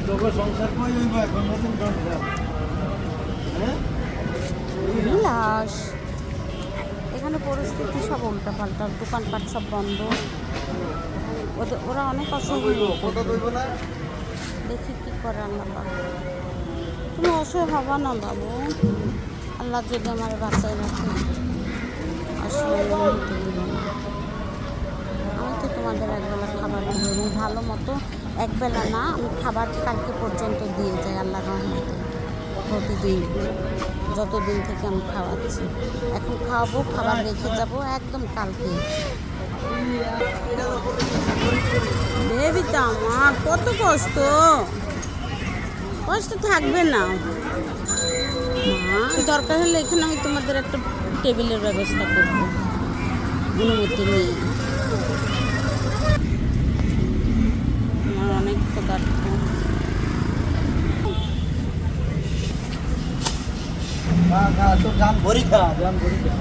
তোকে সংসার কই হইব এখন নতুন সংসার? হ্যাঁ বিলাস এখানে পরিস্থিতি সব উল্টাপাল্টা, দোকানপাট সব বন্ধ, ওরা অনেক অসহায়। ফটো দইব না? দেখি কি করে আল্লাহ পাক। তুমি অসহায় হবা না বাবু, আল্লাহ যদি আমার বাঁচায় রাখে অসহায় হতে দিব না। আমি তো তোমাদের একবেলা খাবার দিব এবং ভালো মতো, একবেলা না, আমি খাবার কালকে পর্যন্ত দিয়ে যাই আল্লাহর রহমতে প্রতিদিন, যতদিন থেকে আমি খাওয়াচ্ছি। এখন খাওয়াবো, খাবার রেখে যাব একদম কালকে। বেবিটা আমার কত কষ্ট, কষ্ট থাকবে না মা। দরকার হলে এখানে আমি তোমাদের একটা টেবিলের ব্যবস্থা করবো অনুমতি নিয়ে। আমার অনেক পদার্থ। খা খা, তোর জান ভরি খা, জান ভরি খা।